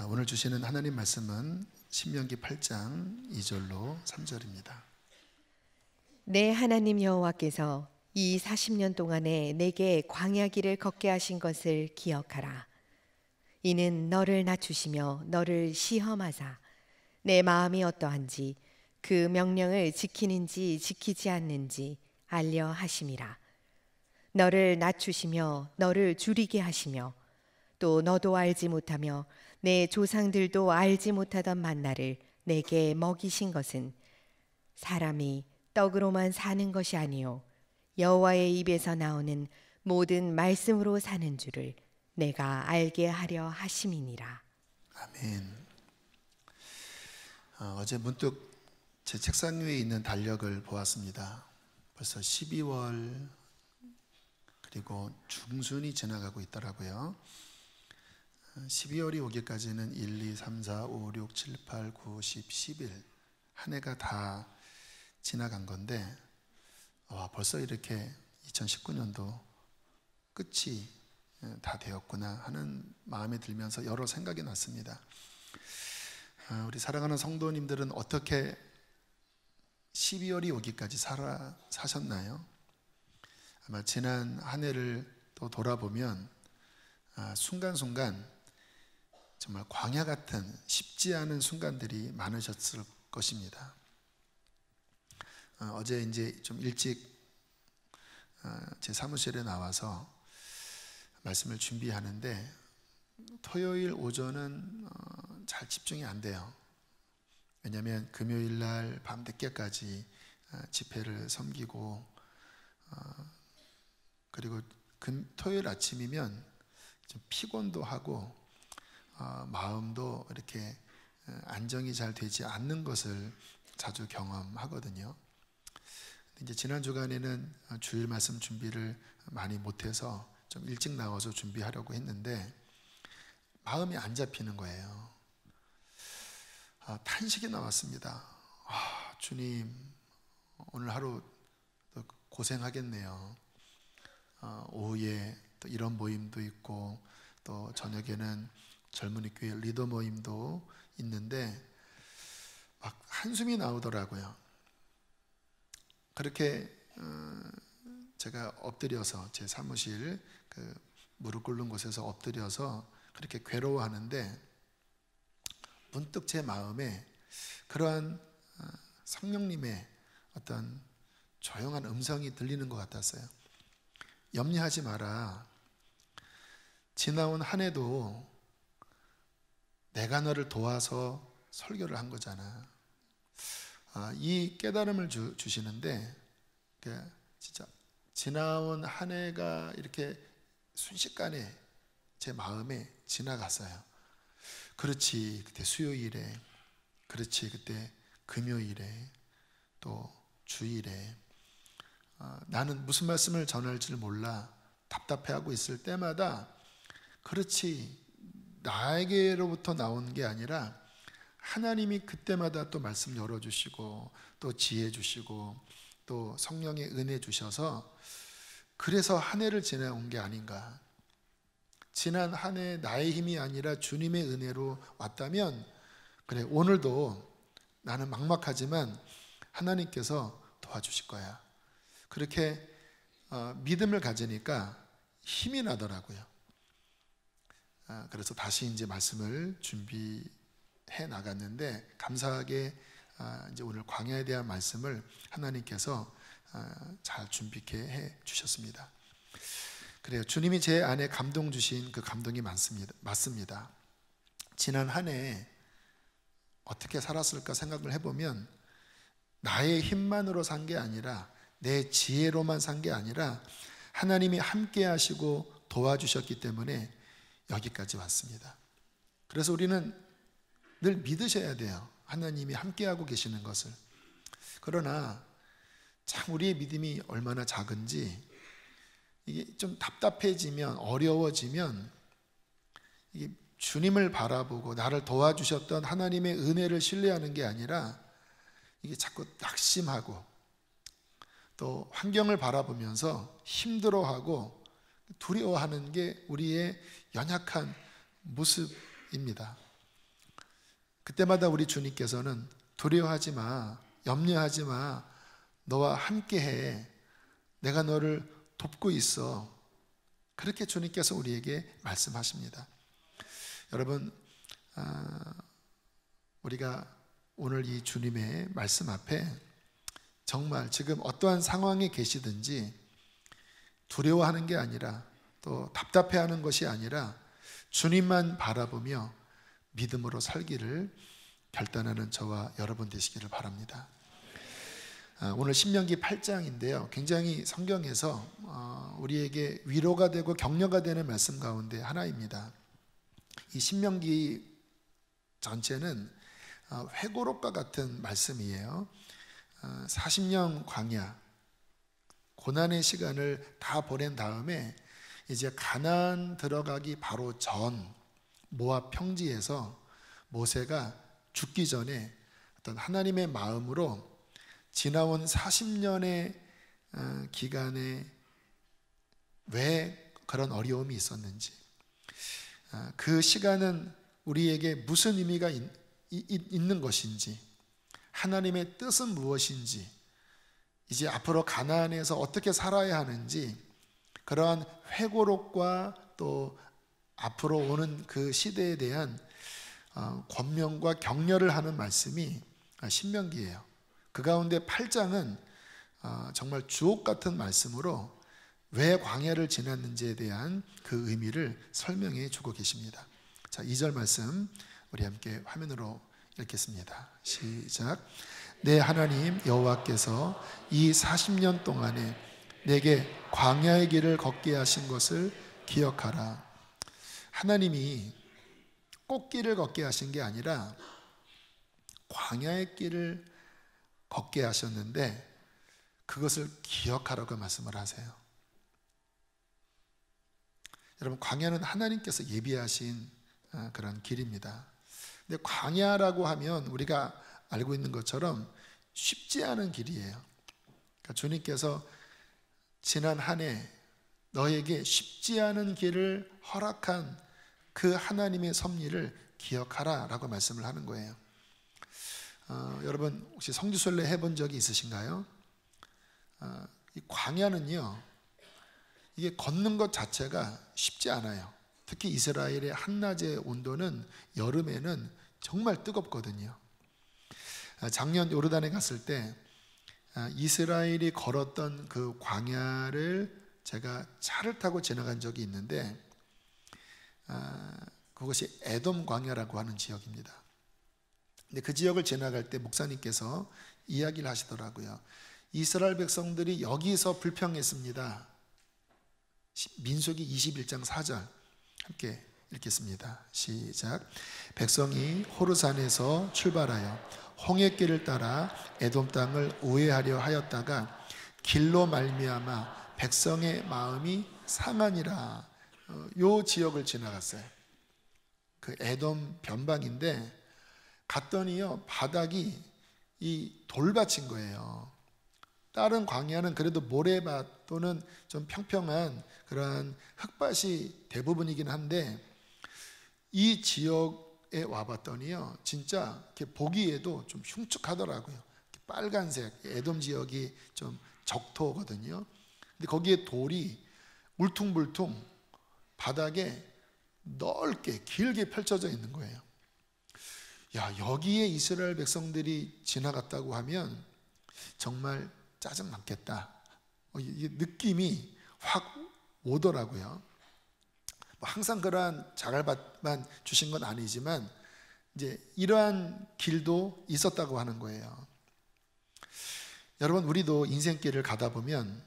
오늘 주시는 하나님 말씀은 신명기 8장 2절로 3절입니다. 내 하나님 여호와께서 이 40년 동안에 내게 광야길을 걷게 하신 것을 기억하라. 이는 너를 낮추시며 너를 시험하사 내 마음이 어떠한지 그 명령을 지키는지 지키지 않는지 알려 하심이라. 너를 낮추시며 너를 줄이게 하시며 또 너도 알지 못하며 내 조상들도 알지 못하던 만나를 내게 먹이신 것은 사람이 떡으로만 사는 것이 아니요 여호와의 입에서 나오는 모든 말씀으로 사는 줄을 내가 알게 하려 하심이니라. 아멘. 어제 문득 제 책상 위에 있는 달력을 보았습니다. 벌써 12월 그리고 중순이 지나가고 있더라고요. 12월이 오기까지는 1, 2, 3, 4, 5, 6, 7, 8, 9, 10, 11 한 해가 다 지나간 건데 벌써 이렇게 2019년도 끝이 다 되었구나 하는 마음이 들면서 여러 생각이 났습니다. 우리 사랑하는 성도님들은 어떻게 12월이 오기까지 사셨나요? 아마 지난 한 해를 또 돌아보면 순간순간 정말 광야 같은 쉽지 않은 순간들이 많으셨을 것입니다. 어제 이제 좀 일찍 제 사무실에 나와서 말씀을 준비하는데 토요일 오전은 잘 집중이 안 돼요. 왜냐하면 금요일 날 밤 늦게까지 집회를 섬기고 그리고 토요일 아침이면 좀 피곤도 하고 마음도 이렇게 안정이 잘 되지 않는 것을 자주 경험하거든요. 이제 지난 주간에는 주일 말씀 준비를 많이 못해서 좀 일찍 나와서 준비하려고 했는데 마음이 안 잡히는 거예요. 탄식이 나왔습니다. 주님, 오늘 하루 고생하겠네요. 오후에 또 이런 모임도 있고 또 저녁에는 젊은이 교회 리더 모임도 있는데 막 한숨이 나오더라고요. 그렇게 제가 엎드려서 제 사무실 그 무릎 꿇는 곳에서 엎드려서 그렇게 괴로워하는데 문득 제 마음에 그러한 성령님의 어떤 조용한 음성이 들리는 것 같았어요. 염려하지 마라. 지나온 한 해도 내가 너를 도와서 설교를 한 거잖아. 이 깨달음을 주시는데 진짜 지나온 한 해가 이렇게 순식간에 제 마음에 지나갔어요. 그렇지, 그때 수요일에, 그렇지, 그때 금요일에, 또 주일에 나는 무슨 말씀을 전할지를 몰라 답답해하고 있을 때마다 그렇지, 나에게로부터 나온 게 아니라 하나님이 그때마다 또 말씀 열어주시고 또 지혜 주시고 또 성령의 은혜 주셔서 그래서 한 해를 지나온 게 아닌가. 지난 한 해 나의 힘이 아니라 주님의 은혜로 왔다면 그래, 오늘도 나는 막막하지만 하나님께서 도와주실 거야. 그렇게 믿음을 가지니까 힘이 나더라고요. 그래서 다시 이제 말씀을 준비해 나갔는데 감사하게 이제 오늘 광야에 대한 말씀을 하나님께서 잘 준비케 해 주셨습니다. 그래요. 주님이 제 안에 감동 주신 그 감동이 맞습니다. 지난 한 해 어떻게 살았을까 생각을 해보면 나의 힘만으로 산 게 아니라 내 지혜로만 산 게 아니라 하나님이 함께 하시고 도와주셨기 때문에 여기까지 왔습니다. 그래서 우리는 늘 믿으셔야 돼요. 하나님이 함께하고 계시는 것을. 그러나 참 우리의 믿음이 얼마나 작은지 이게 좀 답답해지면 어려워지면 이게 주님을 바라보고 나를 도와주셨던 하나님의 은혜를 신뢰하는 게 아니라 이게 자꾸 낙심하고 또 환경을 바라보면서 힘들어하고 두려워하는 게 우리의 연약한 모습입니다. 그때마다 우리 주님께서는 두려워하지 마, 염려하지 마, 너와 함께해, 내가 너를 돕고 있어, 그렇게 주님께서 우리에게 말씀하십니다. 여러분, 우리가 오늘 이 주님의 말씀 앞에 정말 지금 어떠한 상황에 계시든지 두려워하는 게 아니라 또 답답해하는 것이 아니라 주님만 바라보며 믿음으로 살기를 결단하는 저와 여러분 되시기를 바랍니다. 오늘 신명기 8장인데요, 굉장히 성경에서 우리에게 위로가 되고 격려가 되는 말씀 가운데 하나입니다. 이 신명기 전체는 회고록과 같은 말씀이에요. 40년 광야 고난의 시간을 다 보낸 다음에 이제 가나안 들어가기 바로 전 모압 평지에서 모세가 죽기 전에 어떤 하나님의 마음으로 지나온 40년의 기간에 왜 그런 어려움이 있었는지, 그 시간은 우리에게 무슨 의미가 있는 것인지, 하나님의 뜻은 무엇인지, 이제 앞으로 가나안에서 어떻게 살아야 하는지, 그러한 회고록과 또 앞으로 오는 그 시대에 대한 권면과 격려를 하는 말씀이 신명기예요. 그 가운데 8장은 정말 주옥 같은 말씀으로 왜 광야를 지났는지에 대한 그 의미를 설명해 주고 계십니다. 자, 2절 말씀 우리 함께 화면으로 읽겠습니다. 시작. 내 하나님 여호와께서 이 40년 동안에 내게 광야의 길을 걷게 하신 것을 기억하라. 하나님이 꽃길을 걷게 하신 게 아니라 광야의 길을 걷게 하셨는데 그것을 기억하라고 말씀을 하세요. 여러분, 광야는 하나님께서 예비하신 그런 길입니다. 근데 광야라고 하면 우리가 알고 있는 것처럼 쉽지 않은 길이에요. 그러니까 주님께서 지난 한 해 너에게 쉽지 않은 길을 허락한 그 하나님의 섭리를 기억하라 라고 말씀을 하는 거예요. 여러분, 혹시 성지순례 해본 적이 있으신가요? 이 광야는요, 이게 걷는 것 자체가 쉽지 않아요. 특히 이스라엘의 한낮의 온도는 여름에는 정말 뜨겁거든요. 작년 요르단에 갔을 때 이스라엘이 걸었던 그 광야를 제가 차를 타고 지나간 적이 있는데, 그것이 에돔 광야라고 하는 지역입니다. 근데 그 지역을 지나갈 때 목사님께서 이야기를 하시더라고요. 이스라엘 백성들이 여기서 불평했습니다. 민수기 21장 4절 함께 읽겠습니다. 시작. 백성이 호르산에서 출발하여 홍해길을 따라 에돔 땅을 우회하려 하였다가 길로 말미암아 백성의 마음이 상하니라. 요 지역을 지나갔어요. 그 에돔 변방인데 갔더니요, 바닥이 이 돌밭인 거예요. 다른 광야는 그래도 모래밭 또는 좀 평평한 그러한 흙밭이 대부분이긴 한데 이 지역에 와봤더니요, 진짜 이렇게 보기에도 좀 흉측하더라고요. 빨간색, 에돔 지역이 좀 적토거든요. 근데 거기에 돌이 울퉁불퉁 바닥에 넓게 길게 펼쳐져 있는 거예요. 야, 여기에 이스라엘 백성들이 지나갔다고 하면 정말 짜증 났겠다. 이 느낌이 확 오더라고요. 항상 그러한 자갈밭만 주신 건 아니지만 이제 이러한 길도 있었다고 하는 거예요. 여러분, 우리도 인생길을 가다 보면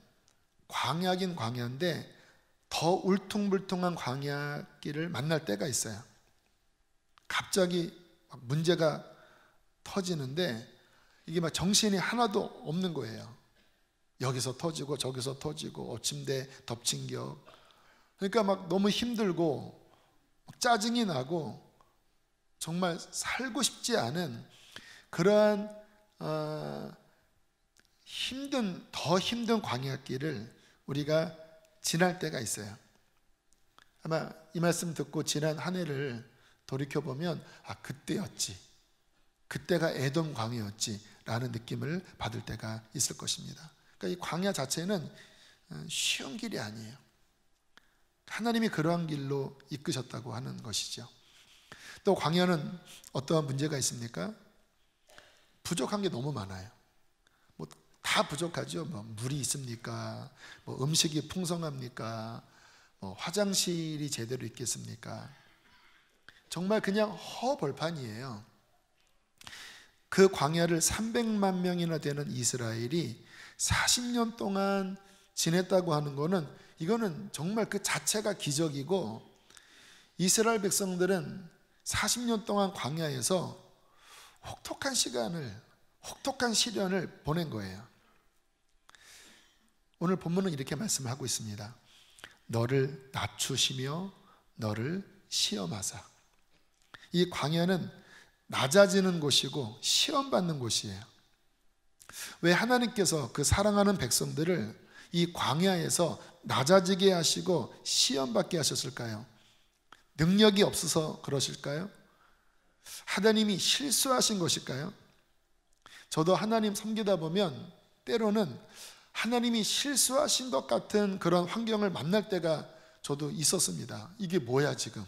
광야긴 광야인데 더 울퉁불퉁한 광야길을 만날 때가 있어요. 갑자기 막 문제가 터지는데 이게 막 정신이 하나도 없는 거예요. 여기서 터지고 저기서 터지고 엎침대 덮친격. 그러니까 막 너무 힘들고 짜증이 나고 정말 살고 싶지 않은 그러한 더 힘든 광야길을 우리가 지날 때가 있어요. 아마 이 말씀 듣고 지난 한 해를 돌이켜보면 그때였지, 그때가 에돔 광야였지라는 느낌을 받을 때가 있을 것입니다. 그러니까 이 광야 자체는 쉬운 길이 아니에요. 하나님이 그러한 길로 이끄셨다고 하는 것이죠. 또 광야는 어떠한 문제가 있습니까? 부족한 게 너무 많아요. 뭐 다 부족하죠. 뭐 물이 있습니까? 뭐 음식이 풍성합니까? 뭐 화장실이 제대로 있겠습니까? 정말 그냥 허벌판이에요. 그 광야를 300만 명이나 되는 이스라엘이 40년 동안 지냈다고 하는 거는, 이거는 정말 그 자체가 기적이고, 이스라엘 백성들은 40년 동안 광야에서 혹독한 시련을 보낸 거예요. 오늘 본문은 이렇게 말씀하고 있습니다. 너를 낮추시며 너를 시험하사. 이 광야는 낮아지는 곳이고 시험받는 곳이에요. 왜 하나님께서 그 사랑하는 백성들을 이 광야에서 낮아지게 하시고 시험받게 하셨을까요? 능력이 없어서 그러실까요? 하나님이 실수하신 것일까요? 저도 하나님 섬기다 보면 때로는 하나님이 실수하신 것 같은 그런 환경을 만날 때가 저도 있었습니다. 이게 뭐야 지금?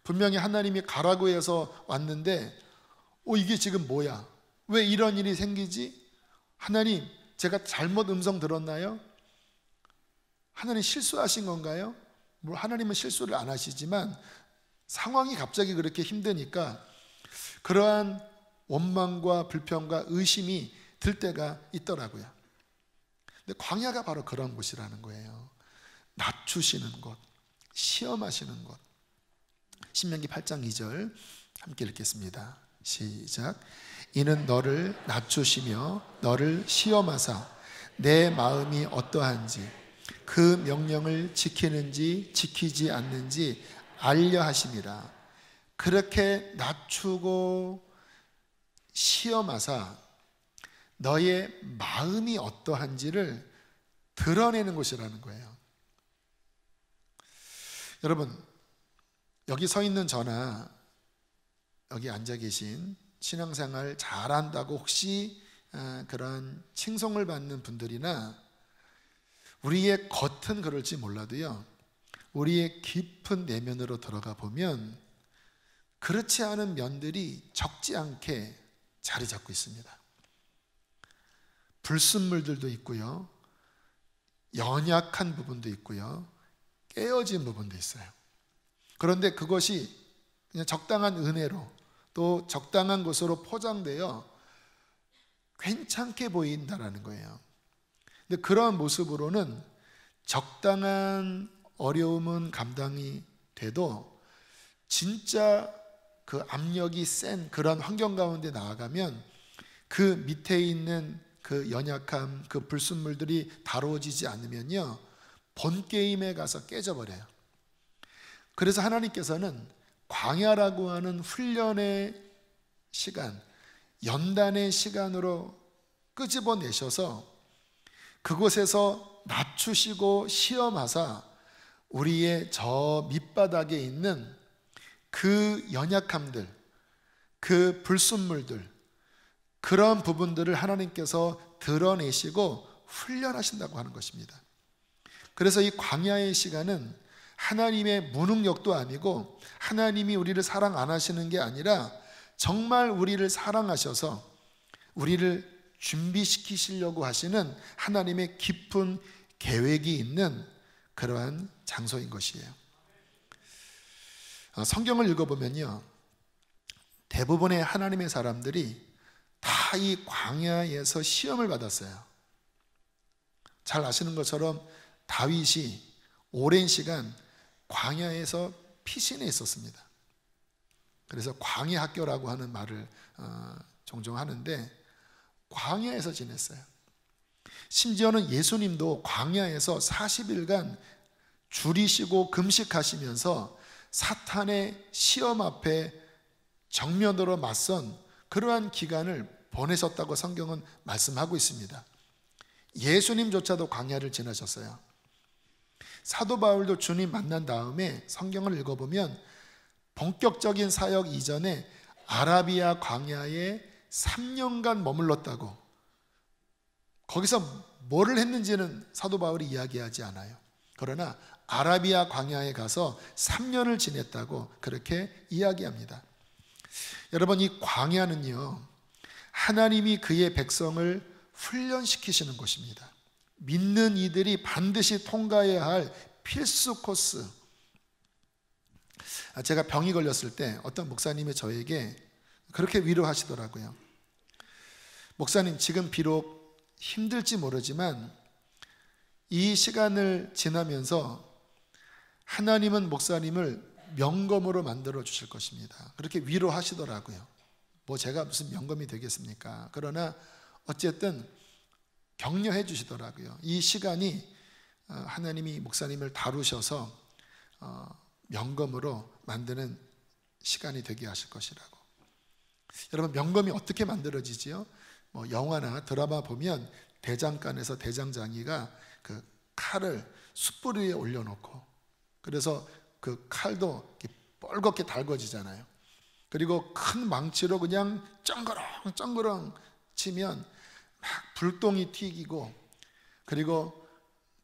분명히 하나님이 가라고 해서 왔는데 이게 지금 뭐야? 왜 이런 일이 생기지? 하나님, 제가 잘못 음성 들었나요? 하나님 실수하신 건가요? 뭐 하나님은 실수를 안 하시지만 상황이 갑자기 그렇게 힘드니까 그러한 원망과 불평과 의심이 들 때가 있더라고요. 근데 광야가 바로 그런 곳이라는 거예요. 낮추시는 곳, 시험하시는 곳. 신명기 8장 2절 함께 읽겠습니다. 시작. 이는 너를 낮추시며 너를 시험하사 내 마음이 어떠한지 그 명령을 지키는지 지키지 않는지 알려 하심이라. 그렇게 낮추고 시험하사 너의 마음이 어떠한지를 드러내는 곳이라는 거예요. 여러분, 여기 서 있는 저나 여기 앉아 계신 신앙생활 잘한다고 혹시 그런 칭송을 받는 분들이나 우리의 겉은 그럴지 몰라도요, 우리의 깊은 내면으로 들어가 보면 그렇지 않은 면들이 적지 않게 자리 잡고 있습니다. 불순물들도 있고요, 연약한 부분도 있고요, 깨어진 부분도 있어요. 그런데 그것이 그냥 적당한 은혜로 또 적당한 것으로 포장되어 괜찮게 보인다라는 거예요. 근데 그러한 모습으로는 적당한 어려움은 감당이 돼도 진짜 그 압력이 센 그런 환경 가운데 나아가면 그 밑에 있는 그 연약함, 그 불순물들이 다루어지지 않으면요, 본 게임에 가서 깨져버려요. 그래서 하나님께서는 광야라고 하는 훈련의 시간, 연단의 시간으로 끄집어내셔서 그곳에서 낮추시고 시험하사 우리의 저 밑바닥에 있는 그 연약함들, 그 불순물들, 그런 부분들을 하나님께서 드러내시고 훈련하신다고 하는 것입니다. 그래서 이 광야의 시간은 하나님의 무능력도 아니고 하나님이 우리를 사랑 안 하시는 게 아니라 정말 우리를 사랑하셔서 우리를 준비시키시려고 하시는 하나님의 깊은 계획이 있는 그러한 장소인 것이에요. 성경을 읽어보면요, 대부분의 하나님의 사람들이 다 이 광야에서 시험을 받았어요. 잘 아시는 것처럼 다윗이 오랜 시간 광야에서 피신해 있었습니다. 그래서 광야 학교라고 하는 말을 종종 하는데 광야에서 지냈어요. 심지어는 예수님도 광야에서 40일간 줄이시고 금식하시면서 사탄의 시험 앞에 정면으로 맞선 그러한 기간을 보내셨다고 성경은 말씀하고 있습니다. 예수님조차도 광야를 지나셨어요. 사도 바울도 주님 만난 다음에 성경을 읽어보면 본격적인 사역 이전에 아라비아 광야에 3년간 머물렀다고. 거기서 뭐를 했는지는 사도 바울이 이야기하지 않아요. 그러나 아라비아 광야에 가서 3년을 지냈다고 그렇게 이야기합니다. 여러분, 이 광야는요, 하나님이 그의 백성을 훈련시키시는 곳입니다. 믿는 이들이 반드시 통과해야 할 필수 코스. 제가 병이 걸렸을 때 어떤 목사님이 저에게 그렇게 위로하시더라고요. 목사님, 지금 비록 힘들지 모르지만 이 시간을 지나면서 하나님은 목사님을 명검으로 만들어 주실 것입니다. 그렇게 위로하시더라고요. 뭐 제가 무슨 명검이 되겠습니까? 그러나 어쨌든 격려해 주시더라고요. 이 시간이 하나님이 목사님을 다루셔서 명검으로 만드는 시간이 되게 하실 것이라고. 여러분, 명검이 어떻게 만들어지지요? 뭐 영화나 드라마 보면 대장간에서 대장장이가 그 칼을 숯불 위에 올려놓고, 그래서 그 칼도 뻘겋게 달궈지잖아요. 그리고 큰 망치로 그냥 쩡그렁 치면 막 불똥이 튀기고, 그리고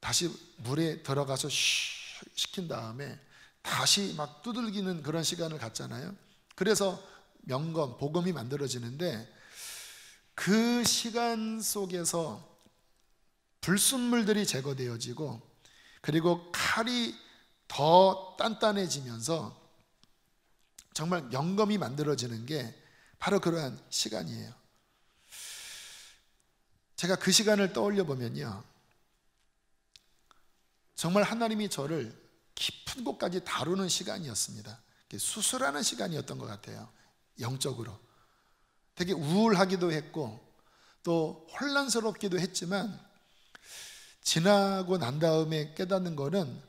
다시 물에 들어가서 식힌 다음에 다시 막 두들기는 그런 시간을 갖잖아요. 그래서 명검, 복음이 만들어지는데, 그 시간 속에서 불순물들이 제거되어지고, 그리고 칼이 더 단단해지면서 정말 명검이 만들어지는 게 바로 그러한 시간이에요. 제가 그 시간을 떠올려 보면요, 정말 하나님이 저를 깊은 곳까지 다루는 시간이었습니다. 수술하는 시간이었던 것 같아요. 영적으로 되게 우울하기도 했고 또 혼란스럽기도 했지만, 지나고 난 다음에 깨닫는 거는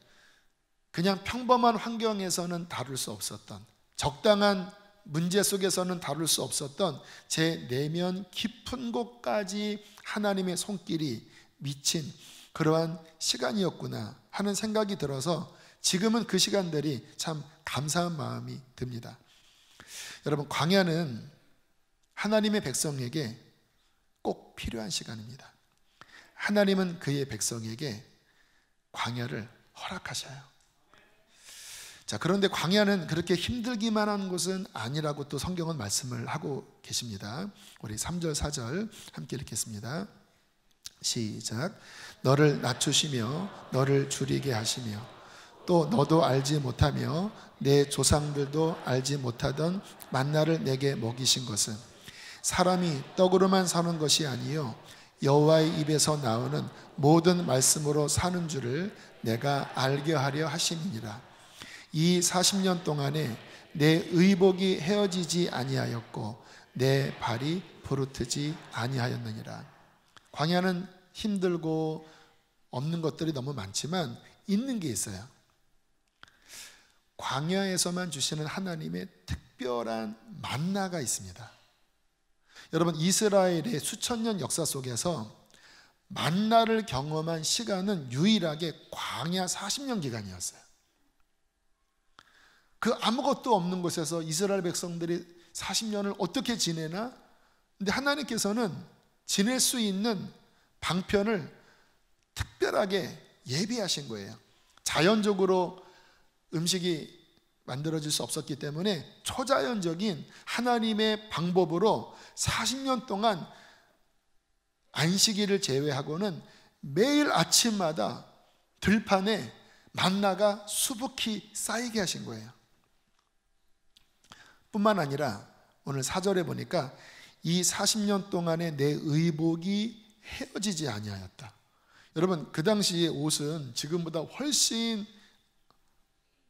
그냥 평범한 환경에서는 다룰 수 없었던, 적당한 문제 속에서는 다룰 수 없었던 제 내면 깊은 곳까지 하나님의 손길이 미친 그러한 시간이었구나 하는 생각이 들어서 지금은 그 시간들이 참 감사한 마음이 듭니다. 여러분, 광야는 하나님의 백성에게 꼭 필요한 시간입니다. 하나님은 그의 백성에게 광야를 허락하셔요. 자, 그런데 광야는 그렇게 힘들기만 한 곳은 아니라고 또 성경은 말씀을 하고 계십니다. 우리 3절 4절 함께 읽겠습니다. 시작. 너를 낮추시며 너를 줄이게 하시며 또 너도 알지 못하며 내 조상들도 알지 못하던 만나를 내게 먹이신 것은 사람이 떡으로만 사는 것이 아니요 여호와의 입에서 나오는 모든 말씀으로 사는 줄을 내가 알게 하려 하심이니라. 이 40년 동안에 내 의복이 헤어지지 아니하였고 내 발이 부르트지 아니하였느니라. 광야는 힘들고 없는 것들이 너무 많지만 있는 게 있어요. 광야에서만 주시는 하나님의 특별한 만나가 있습니다. 여러분, 이스라엘의 수천 년 역사 속에서 만나를 경험한 시간은 유일하게 광야 40년 기간이었어요. 그 아무것도 없는 곳에서 이스라엘 백성들이 40년을 어떻게 지내나? 근데 하나님께서는 지낼 수 있는 방편을 특별하게 예비하신 거예요. 자연적으로 음식이 만들어질 수 없었기 때문에 초자연적인 하나님의 방법으로 40년 동안 안식일을 제외하고는 매일 아침마다 들판에 만나가 수북히 쌓이게 하신 거예요. 뿐만 아니라 오늘 4절에 보니까 이 40년 동안에 내 의복이 헤어지지 아니하였다. 여러분, 그 당시의 옷은 지금보다 훨씬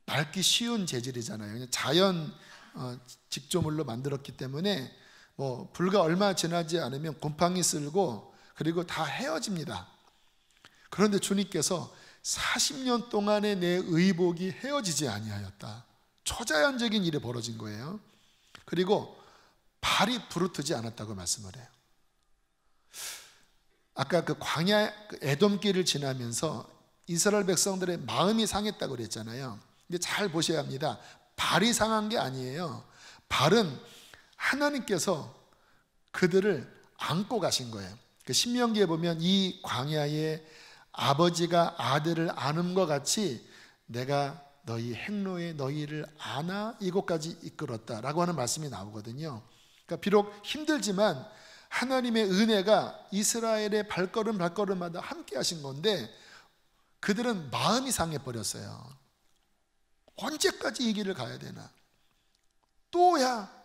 낡기 쉬운 재질이잖아요. 자연 직조물로 만들었기 때문에 뭐 불과 얼마 지나지 않으면 곰팡이 쓸고 그리고 다 헤어집니다. 그런데 주님께서 40년 동안에 내 의복이 헤어지지 아니하였다. 초자연적인 일이 벌어진 거예요. 그리고 발이 부르트지 않았다고 말씀을 해요. 아까 그 광야 에돔길을 지나면서 이스라엘 백성들의 마음이 상했다고 그랬잖아요. 근데 잘 보셔야 합니다. 발이 상한 게 아니에요. 발은 하나님께서 그들을 안고 가신 거예요. 그 신명기에 보면 이 광야에 아버지가 아들을 안음과 같이 내가 너희 행로에 너희를 안아 이곳까지 이끌었다라고 하는 말씀이 나오거든요. 그러니까 비록 힘들지만 하나님의 은혜가 이스라엘의 발걸음마다 함께 하신 건데 그들은 마음이 상해버렸어요. 언제까지 이 길을 가야 되나? 또야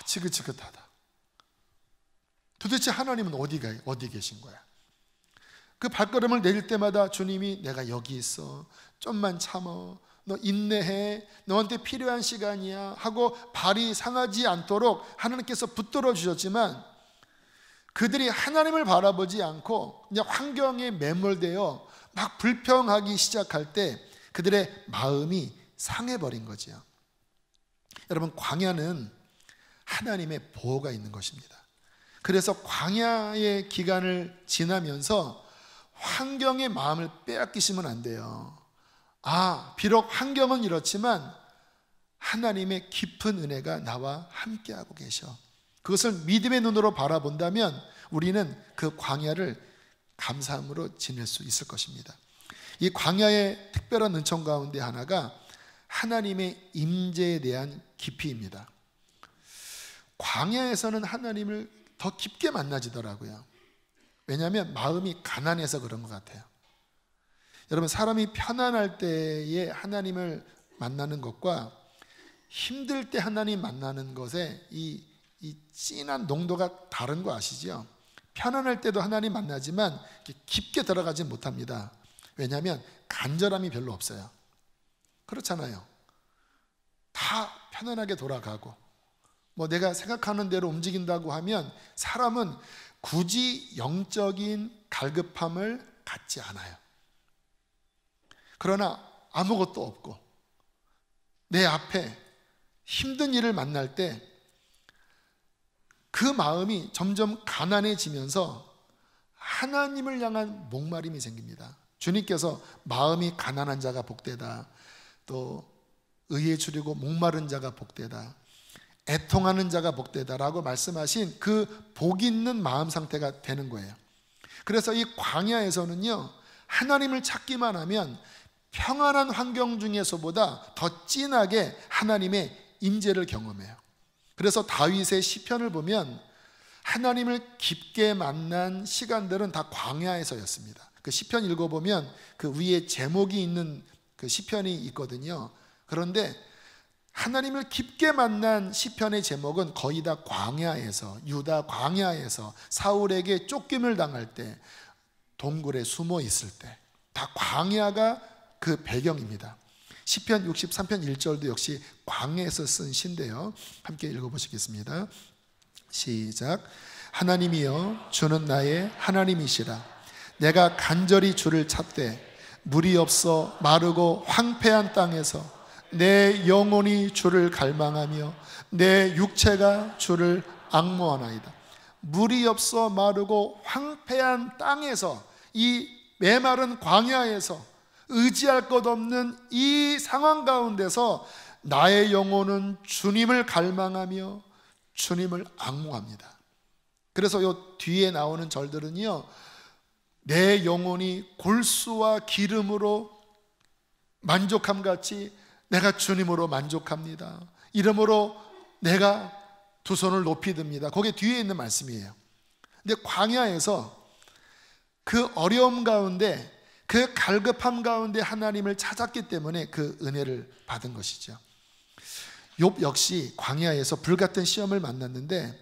지긋지긋하다. 도대체 하나님은 어디 계신 거야? 그 발걸음을 내릴 때마다 주님이 내가 여기 있어, 좀만 참어, 너 인내해, 너한테 필요한 시간이야 하고 발이 상하지 않도록 하나님께서 붙들어 주셨지만 그들이 하나님을 바라보지 않고 그냥 환경에 매몰되어 막 불평하기 시작할 때 그들의 마음이 상해버린 거죠. 여러분, 광야는 하나님의 보호가 있는 것입니다. 그래서 광야의 기간을 지나면서 환경의 마음을 빼앗기시면 안 돼요. 비록 환경은 이렇지만 하나님의 깊은 은혜가 나와 함께하고 계셔. 그것을 믿음의 눈으로 바라본다면 우리는 그 광야를 감사함으로 지낼 수 있을 것입니다. 이 광야의 특별한 은총 가운데 하나가 하나님의 임재에 대한 깊이입니다. 광야에서는 하나님을 더 깊게 만나지더라고요. 왜냐하면 마음이 가난해서 그런 것 같아요. 여러분, 사람이 편안할 때에 하나님을 만나는 것과 힘들 때 하나님 만나는 것에 이 진한 농도가 다른 거 아시죠? 편안할 때도 하나님 만나지만 깊게 들어가지 못합니다. 왜냐하면 간절함이 별로 없어요. 그렇잖아요. 다 편안하게 돌아가고 내가 생각하는 대로 움직인다고 하면 사람은 굳이 영적인 갈급함을 갖지 않아요. 그러나 아무것도 없고 내 앞에 힘든 일을 만날 때 그 마음이 점점 가난해지면서 하나님을 향한 목마름이 생깁니다. 주님께서 마음이 가난한 자가 복되다, 또 의에 주리고 목마른 자가 복되다, 애통하는 자가 복되다라고 말씀하신 그 복 있는 마음 상태가 되는 거예요. 그래서 이 광야에서는요, 하나님을 찾기만 하면 평안한 환경 중에서보다 더 진하게 하나님의 임재를 경험해요. 그래서 다윗의 시편을 보면 하나님을 깊게 만난 시간들은 다 광야에서였습니다. 그 시편 읽어보면 그 위에 제목이 있는 그 시편이 있거든요. 그런데 하나님을 깊게 만난 시편의 제목은 거의 다 광야에서, 유다 광야에서 사울에게 쫓김을 당할 때, 동굴에 숨어 있을 때, 다 광야가 그 배경입니다. 시편 63편 1절도 역시 광야에서 쓴 시인데요, 함께 읽어보시겠습니다. 시작. 하나님이여, 주는 나의 하나님이시라. 내가 간절히 주를 찾되 물이 없어 마르고 황폐한 땅에서 내 영혼이 주를 갈망하며 내 육체가 주를 앙모하나이다. 물이 없어 마르고 황폐한 땅에서, 이 메마른 광야에서, 의지할 것 없는 이 상황 가운데서 나의 영혼은 주님을 갈망하며 주님을 앙모합니다. 그래서 요 뒤에 나오는 절들은요, 내 영혼이 골수와 기름으로 만족함같이 내가 주님으로 만족합니다. 이러므로 내가 두 손을 높이 듭니다. 거기에 뒤에 있는 말씀이에요. 근데 광야에서 그 어려움 가운데, 그 갈급함 가운데 하나님을 찾았기 때문에 그 은혜를 받은 것이죠. 욥 역시 광야에서 불같은 시험을 만났는데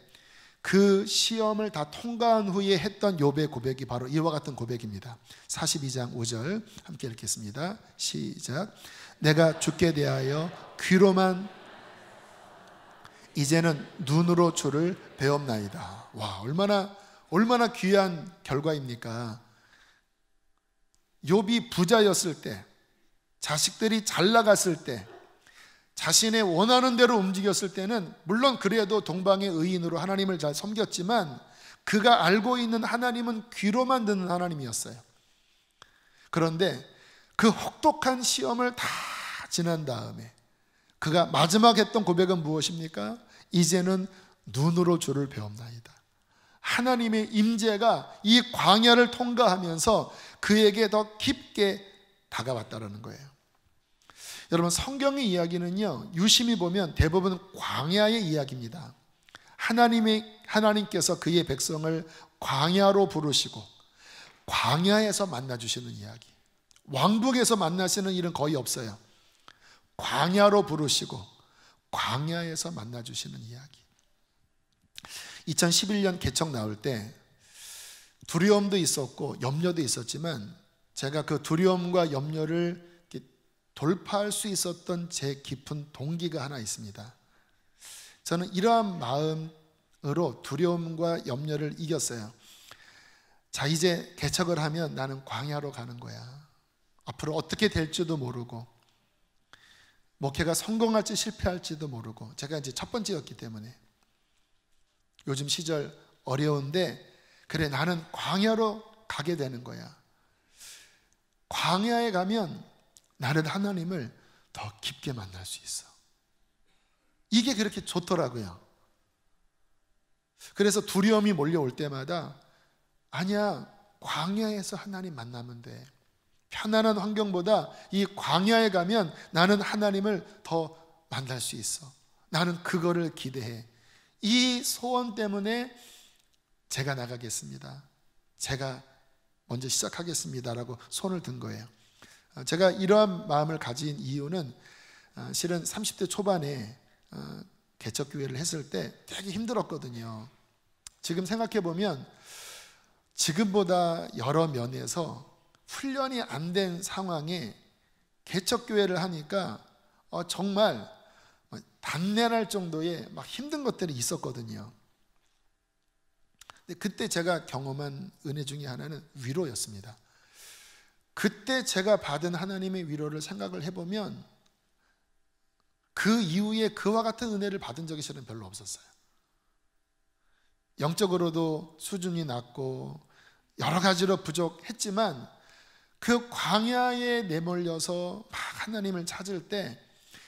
그 시험을 다 통과한 후에 했던 욥의 고백이 바로 이와 같은 고백입니다. 42장 5절 함께 읽겠습니다. 시작. 내가 주께 대하여 귀로만 이제는 눈으로 주를 배옵나이다. 와, 얼마나 귀한 결과입니까? 욥이 부자였을 때, 자식들이 잘 나갔을 때, 자신의 원하는 대로 움직였을 때는 물론 그래도 동방의 의인으로 하나님을 잘 섬겼지만 그가 알고 있는 하나님은 귀로만 듣는 하나님이었어요. 그런데 그 혹독한 시험을 다 지난 다음에 그가 마지막 했던 고백은 무엇입니까? 이제는 눈으로 주를 배웁나이다. 하나님의 임재가 이 광야를 통과하면서 그에게 더 깊게 다가왔다는 거예요. 여러분, 성경의 이야기는요, 유심히 보면 대부분 광야의 이야기입니다. 하나님께서 그의 백성을 광야로 부르시고 광야에서 만나주시는 이야기. 왕국에서 만나시는 일은 거의 없어요. 광야로 부르시고 광야에서 만나주시는 이야기. 2011년 개척 나올 때 두려움도 있었고 염려도 있었지만, 제가 그 두려움과 염려를 돌파할 수 있었던 제 깊은 동기가 하나 있습니다. 저는 이러한 마음으로 두려움과 염려를 이겼어요. 자, 이제 개척을 하면 나는 광야로 가는 거야. 앞으로 어떻게 될지도 모르고, 목회가 성공할지 실패할지도 모르고, 제가 이제 첫 번째였기 때문에 요즘 시절 어려운데, 그래, 나는 광야로 가게 되는 거야. 광야에 가면 나는 하나님을 더 깊게 만날 수 있어. 이게 그렇게 좋더라고요. 그래서 두려움이 몰려올 때마다, 아니야, 광야에서 하나님 만나면 돼. 편안한 환경보다 이 광야에 가면 나는 하나님을 더 만날 수 있어. 나는 그거를 기대해. 이 소원 때문에 제가 나가겠습니다. 제가 먼저 시작하겠습니다라고 손을 든 거예요. 제가 이러한 마음을 가진 이유는 실은 30대 초반에 개척교회를 했을 때 되게 힘들었거든요. 지금 생각해 보면 지금보다 여러 면에서 훈련이 안 된 상황에 개척교회를 하니까 정말 단내날 정도의 막 힘든 것들이 있었거든요. 근데 그때 제가 경험한 은혜 중에 하나는 위로였습니다. 그때 제가 받은 하나님의 위로를 생각을 해보면 그 이후에 그와 같은 은혜를 받은 적이 저는 별로 없었어요. 영적으로도 수준이 낮고 여러 가지로 부족했지만, 그 광야에 내몰려서 막 하나님을 찾을 때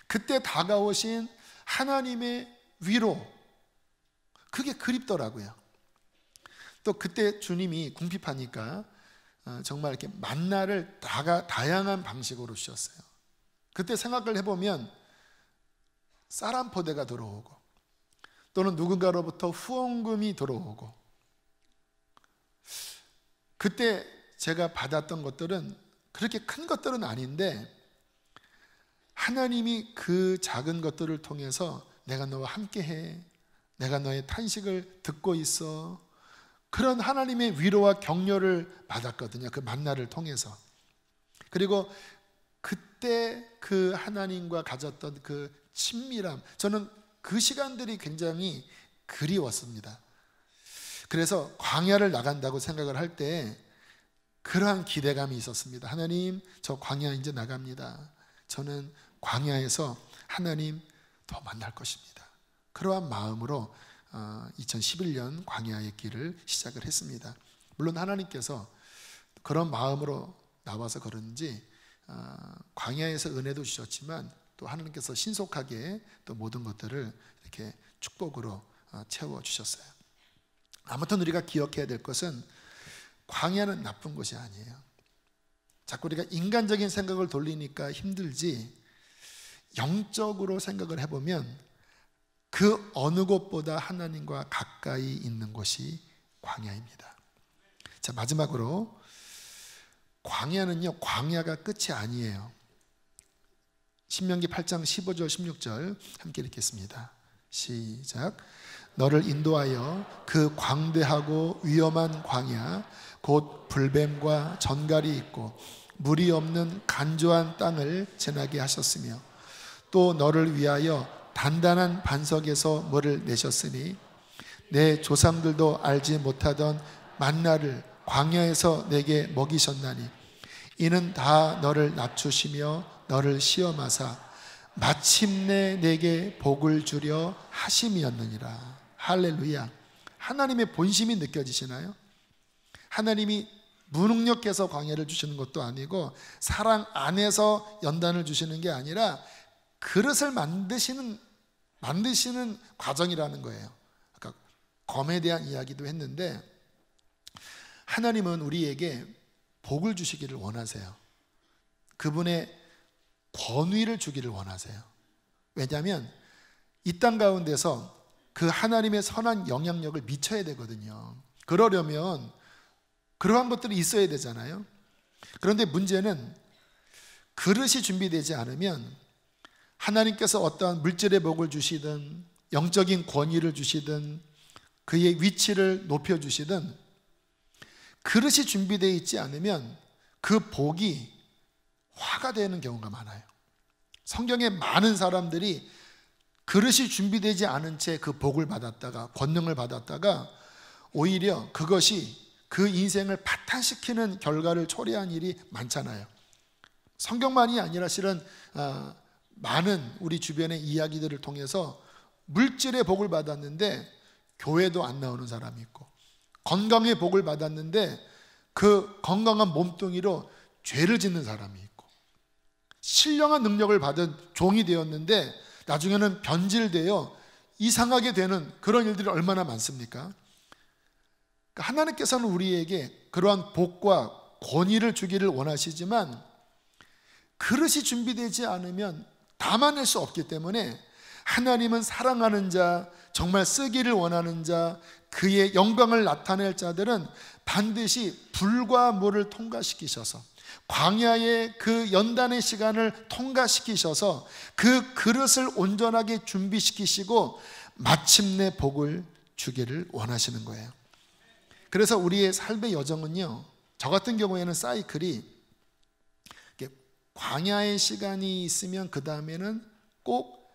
그때 다가오신 하나님의 위로, 그게 그립더라고요. 또 그때 주님이 궁핍하니까 정말 이렇게 만나를 다양한 방식으로 주셨어요. 그때 생각을 해보면 쌀 한 포대가 들어오고, 또는 누군가로부터 후원금이 들어오고, 그때 제가 받았던 것들은 그렇게 큰 것들은 아닌데, 하나님이 그 작은 것들을 통해서 내가 너와 함께해, 내가 너의 탄식을 듣고 있어, 그런 하나님의 위로와 격려를 받았거든요. 그 만나를 통해서. 그리고 그때 그 하나님과 가졌던 그 친밀함, 저는 그 시간들이 굉장히 그리웠습니다. 그래서 광야를 나간다고 생각을 할 때 그러한 기대감이 있었습니다. 하나님, 저 광야 이제 나갑니다. 저는 광야에서 하나님 더 만날 것입니다. 그러한 마음으로 2011년 광야의 길을 시작을 했습니다. 물론 하나님께서 그런 마음으로 나와서 그런지 광야에서 은혜도 주셨지만, 또 하나님께서 신속하게 또 모든 것들을 이렇게 축복으로 채워주셨어요. 아무튼 우리가 기억해야 될 것은 광야는 나쁜 것이 아니에요. 자꾸 우리가 인간적인 생각을 돌리니까 힘들지, 영적으로 생각을 해보면 그 어느 곳보다 하나님과 가까이 있는 곳이 광야입니다. 자, 마지막으로 광야는요, 광야가 끝이 아니에요. 신명기 8장 15절 16절 함께 읽겠습니다. 시작. 너를 인도하여 그 광대하고 위험한 광야, 곧 불뱀과 전갈이 있고 물이 없는 간조한 땅을 지나게 하셨으며, 또 너를 위하여 단단한 반석에서 물을 내셨으니 내 조상들도 알지 못하던 만나를 광야에서 내게 먹이셨나니, 이는 다 너를 낮추시며 너를 시험하사 마침내 내게 복을 주려 하심이었느니라. 할렐루야. 하나님의 본심이 느껴지시나요? 하나님이 무능력해서 광야를 주시는 것도 아니고, 사랑 안에서 연단을 주시는 게 아니라 그릇을 만드시는 만드시는 과정이라는 거예요. 아까 검에 대한 이야기도 했는데 하나님은 우리에게 복을 주시기를 원하세요. 그분의 권위를 주기를 원하세요. 왜냐하면 이 땅 가운데서 그 하나님의 선한 영향력을 미쳐야 되거든요. 그러려면 그러한 것들이 있어야 되잖아요. 그런데 문제는 그릇이 준비되지 않으면 하나님께서 어떠한 물질의 복을 주시든 영적인 권위를 주시든 그의 위치를 높여주시든 그릇이 준비되어 있지 않으면 그 복이 화가 되는 경우가 많아요. 성경에 많은 사람들이 그릇이 준비되지 않은 채 그 복을 받았다가 권능을 받았다가 오히려 그것이 그 인생을 파탄시키는 결과를 초래한 일이 많잖아요. 성경만이 아니라 실은 많은 우리 주변의 이야기들을 통해서 물질의 복을 받았는데 교회도 안 나오는 사람이 있고, 건강의 복을 받았는데 그 건강한 몸뚱이로 죄를 짓는 사람이 있고, 신령한 능력을 받은 종이 되었는데 나중에는 변질되어 이상하게 되는 그런 일들이 얼마나 많습니까? 하나님께서는 우리에게 그러한 복과 권위를 주기를 원하시지만 그릇이 준비되지 않으면 담아낼 수 없기 때문에 하나님은 사랑하는 자, 정말 쓰기를 원하는 자, 그의 영광을 나타낼 자들은 반드시 불과 물을 통과시키셔서 광야의 그 연단의 시간을 통과시키셔서 그 그릇을 온전하게 준비시키시고 마침내 복을 주기를 원하시는 거예요. 그래서 우리의 삶의 여정은요, 저 같은 경우에는 사이클이 광야의 시간이 있으면 그 다음에는 꼭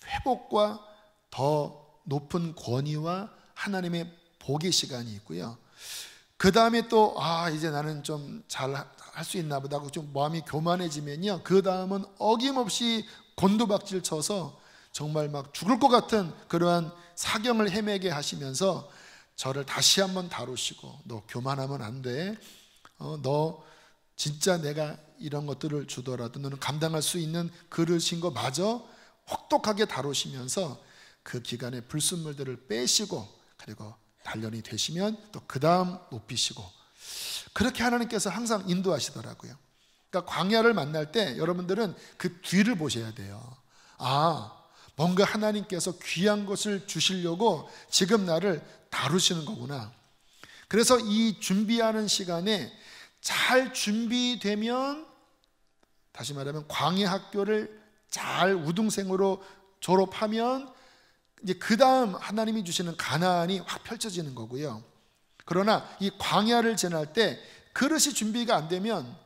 회복과 더 높은 권위와 하나님의 복의 시간이 있고요. 그 다음에 또 이제 나는 좀 잘 할 수 있나 보다 하고 좀 마음이 교만해지면요, 그 다음은 어김없이 곤두박질 쳐서 정말 막 죽을 것 같은 그러한 사경을 헤매게 하시면서 저를 다시 한번 다루시고, 너 교만하면 안 돼, 너 진짜 내가 이런 것들을 주더라도 너는 감당할 수 있는 그릇인 거 맞아? 혹독하게 다루시면서 그 기간에 불순물들을 빼시고, 그리고 단련이 되시면 또 그 다음 높이시고, 그렇게 하나님께서 항상 인도하시더라고요. 그러니까 광야를 만날 때 여러분들은 그 뒤를 보셔야 돼요. 뭔가 하나님께서 귀한 것을 주시려고 지금 나를 다루시는 거구나. 그래서 이 준비하는 시간에 잘 준비되면, 다시 말하면 광야 학교를 잘 우등생으로 졸업하면 이제 그 다음 하나님이 주시는 가나안이 확 펼쳐지는 거고요. 그러나 이 광야를 지날 때 그릇이 준비가 안 되면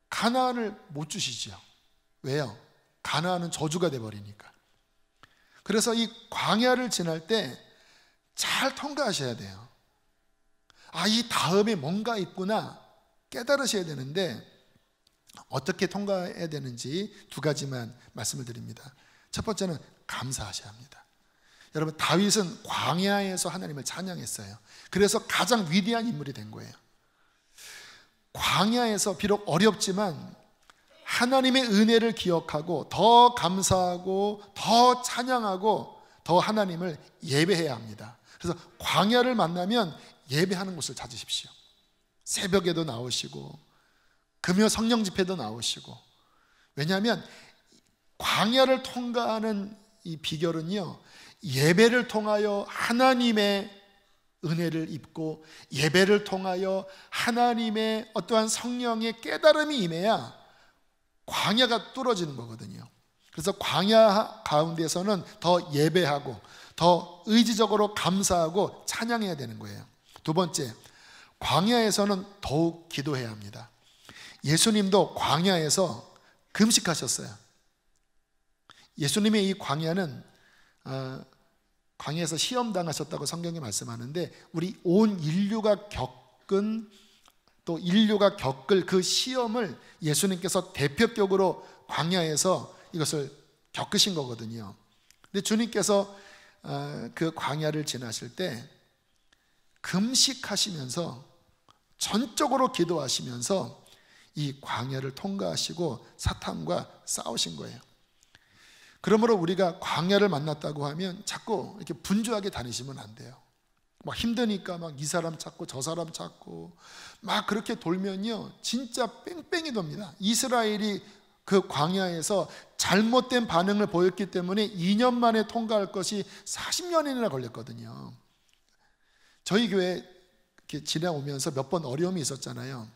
가나안을 못 주시죠. 왜요? 가나안은 저주가 돼버리니까. 그래서 이 광야를 지날 때 잘 통과하셔야 돼요. 이 다음에 뭔가 있구나 깨달으셔야 되는데, 어떻게 통과해야 되는지 두 가지만 말씀을 드립니다. 첫 번째는 감사하셔야 합니다. 여러분, 다윗은 광야에서 하나님을 찬양했어요. 그래서 가장 위대한 인물이 된 거예요. 광야에서 비록 어렵지만 하나님의 은혜를 기억하고 더 감사하고 더 찬양하고 더 하나님을 예배해야 합니다. 그래서 광야를 만나면 예배하는 곳을 찾으십시오. 새벽에도 나오시고 금요 성령 집회도 나오시고. 왜냐하면 광야를 통과하는 이 비결은요, 예배를 통하여 하나님의 은혜를 입고 예배를 통하여 하나님의 어떠한 성령의 깨달음이 임해야 광야가 뚫어지는 거거든요. 그래서 광야 가운데서는 더 예배하고 더 의지적으로 감사하고 찬양해야 되는 거예요. 두 번째, 광야에서는 더욱 기도해야 합니다. 예수님도 광야에서 금식하셨어요. 예수님의 이 광야는 광야에서 시험당하셨다고 성경이 말씀하는데, 우리 온 인류가 겪은, 또 인류가 겪을 그 시험을 예수님께서 대표격으로 광야에서 이것을 겪으신 거거든요. 근데 주님께서 그 광야를 지나실 때 금식하시면서 전적으로 기도하시면서 이 광야를 통과하시고 사탄과 싸우신 거예요. 그러므로 우리가 광야를 만났다고 하면 자꾸 이렇게 분주하게 다니시면 안 돼요. 막 힘드니까 막 이 사람 찾고 저 사람 찾고 막 그렇게 돌면요 진짜 뺑뺑이 돕니다. 이스라엘이 그 광야에서 잘못된 반응을 보였기 때문에 2년 만에 통과할 것이 40년이나 걸렸거든요. 저희 교회 이렇게 지나오면서 몇 번 어려움이 있었잖아요.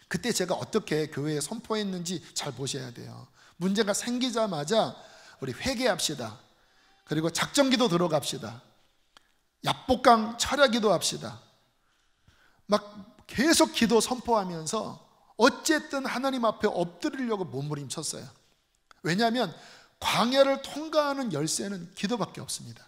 그때 제가 어떻게 교회에 선포했는지 잘 보셔야 돼요. 문제가 생기자마자 우리 회개합시다. 그리고 작전기도 들어갑시다. 약복강 철야기도 합시다. 막 계속 기도 선포하면서 어쨌든 하나님 앞에 엎드리려고 몸부림쳤어요. 왜냐하면 광야를 통과하는 열쇠는 기도밖에 없습니다.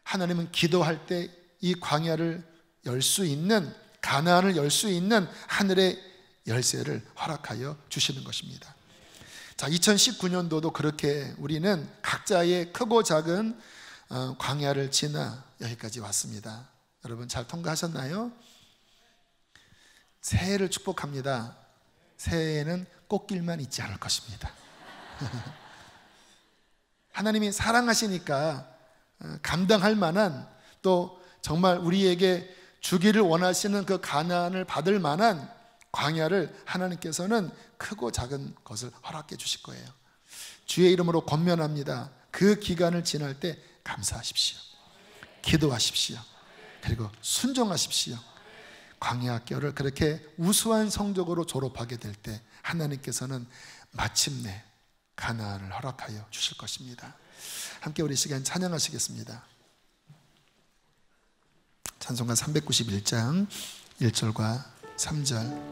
하나님은 기도할 때 이 광야를 열 수 있는, 가나안을 열 수 있는 하늘의 열쇠를 허락하여 주시는 것입니다. 자, 2019년도도 그렇게 우리는 각자의 크고 작은 광야를 지나 여기까지 왔습니다. 여러분 잘 통과하셨나요? 새해를 축복합니다. 새해에는 꽃길만 있지 않을 것입니다. 하나님이 사랑하시니까 감당할 만한, 또 정말 우리에게 주기를 원하시는 그 가나안을 받을 만한 광야를 하나님께서는 크고 작은 것을 허락해 주실 거예요. 주의 이름으로 권면합니다. 그 기간을 지날 때 감사하십시오. 기도하십시오. 그리고 순종하십시오. 광야 학교를 그렇게 우수한 성적으로 졸업하게 될 때 하나님께서는 마침내 가나안을 허락하여 주실 것입니다. 함께 우리 시간 찬양하시겠습니다. 찬송가 391장 1절과 3절.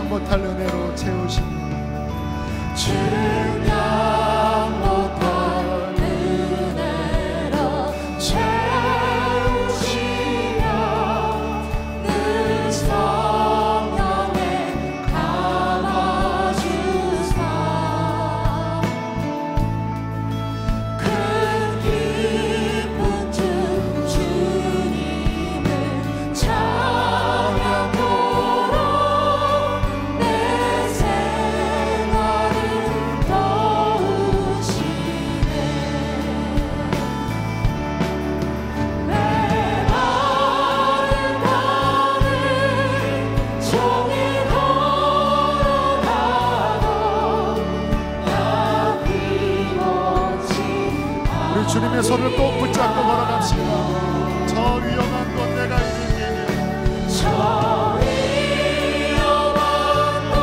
못할 은혜로 채우시니 증량 못할 은혜로 채우시며 늘 성령에 감아주사 큰 기쁜 주 주님을 찬양하노라. 내 생활을 도우시네. 메마른 밤을 종일 걸어가도 약림없이 우리 주님의 손을 꼭 붙잡고 걸어갑시다. 저 위험한 곳 내가 이르기를 저 위험한 곳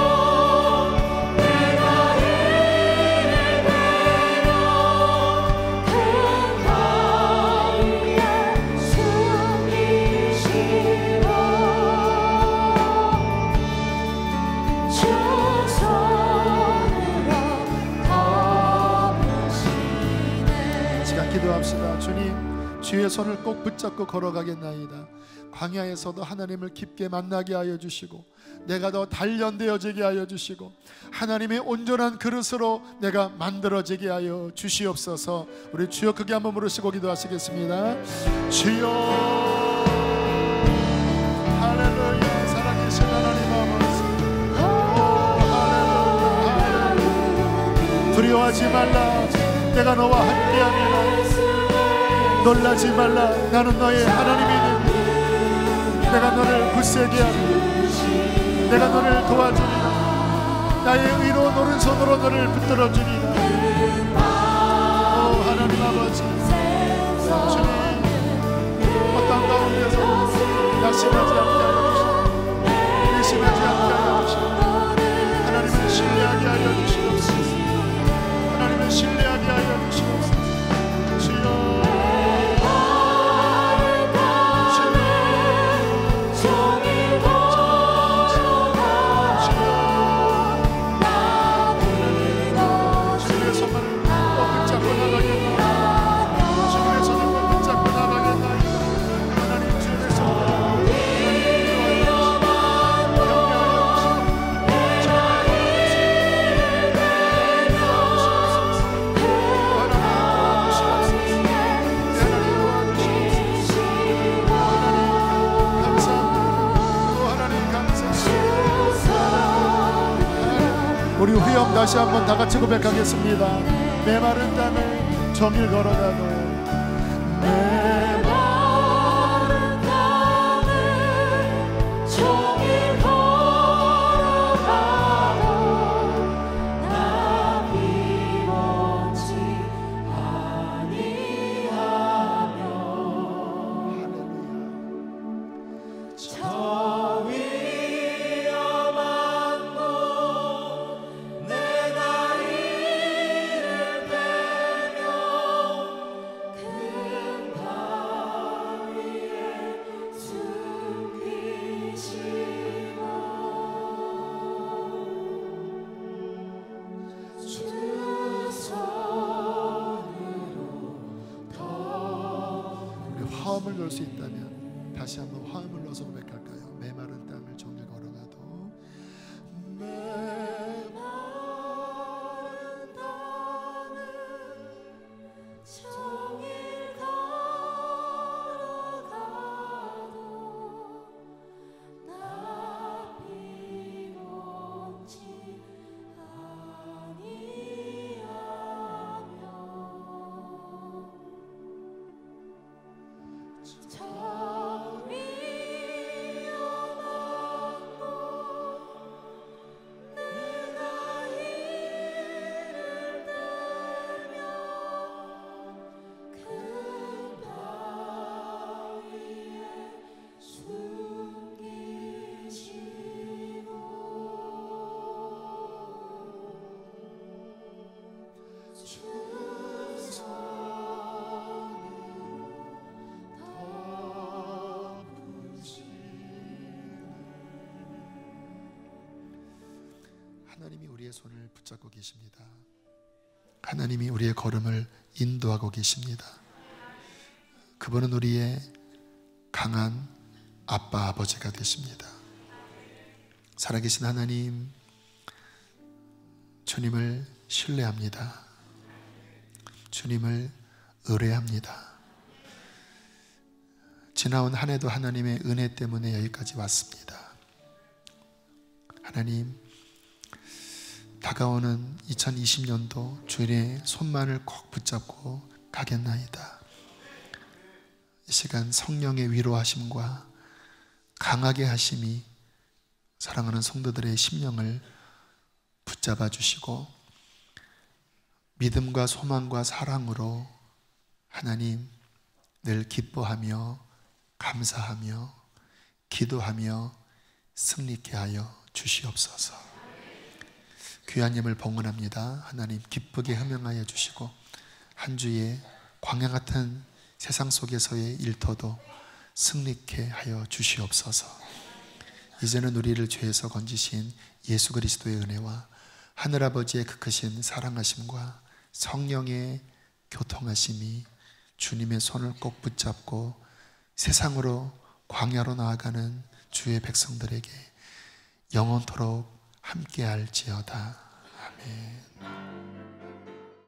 내가 이르되며 큰 바위에 숨기시고 주 손으로 덮으시네. 시간 기도합시다. 주님, 주의 손을 꼭 붙잡고 걸어가겠나이다. 광야에서도 하나님을 깊게 만나게 하여 주시고, 내가 더 단련되어지게 하여 주시고, 하나님의 온전한 그릇으로 내가 만들어지게 하여 주시옵소서. 우리 주여 크게 한번 부르시고 기도하시겠습니다. 주여, 할렐루야. 살아계신 하나님 아버지, 할렐루야. 두려워하지 말라. 내가 너와 함께함이라. 놀라지 말라. 나는 너의 하나님이니 내가 너를 굳세게 하리라. 내가 너를 도와주리라. 나의 의로 노른 손으로 너를 붙들어주리라. 오 하나님 아버지, 주님 어떤 가운데서 낙심하지 않게 하여 주시고 의심하지 않게 하여 주시고 하나님을 신뢰하게 하여 주시옵소서. 하나님을 신뢰하게 하여 주시옵소서. 주여, 우리 후렴 다시 한번 다 같이 고백하겠습니다. 메마른 땅을 종일 걸어가도 메마른 땅을 종일 걸어가도 나 비먹지 아니하며 저 위험한 곳 내가 이를 빼며 큰 바위에 숨기시고 주 손으로 우리 화음을 넣을 수 있다면 다시 한번 화음을 넣어서 고백할까요? 메마른 땅을 종일 걸어가도 메마른 땅을 종일 걸어가도 나 비먹지 아니하며 저 위험한 곳 내가 이를 빼며 큰 바위에 숨기시고 주 하나님이 우리의 손을 붙잡고 계십니다. 하나님이 우리의 걸음을 인도하고 계십니다. 그분은 우리의 강한 아빠 아버지가 되십니다. 살아계신 하나님, 주님을 신뢰합니다. 주님을 의뢰합니다. 지나온 한 해도 하나님의 은혜 때문에 여기까지 왔습니다. 하나님, 다가오는 2020년도 주님의 손만을 꼭 붙잡고 가겠나이다. 이 시간 성령의 위로하심과 강하게 하심이 사랑하는 성도들의 심령을 붙잡아 주시고 믿음과 소망과 사랑으로 하나님 늘 기뻐하며 감사하며 기도하며 승리케 하여 주시옵소서. 귀한 예물 봉헌합니다. 하나님 기쁘게 허명하여 주시고 한 주의 광야 같은 세상 속에서의 일터도 승리케 하여 주시옵소서. 이제는 우리를 죄에서 건지신 예수 그리스도의 은혜와 하늘아버지의 그 크신 사랑하심과 성령의 교통하심이 주님의 손을 꼭 붙잡고 세상으로 광야로 나아가는 주의 백성들에게 영원토록 함께할지어다. 아멘.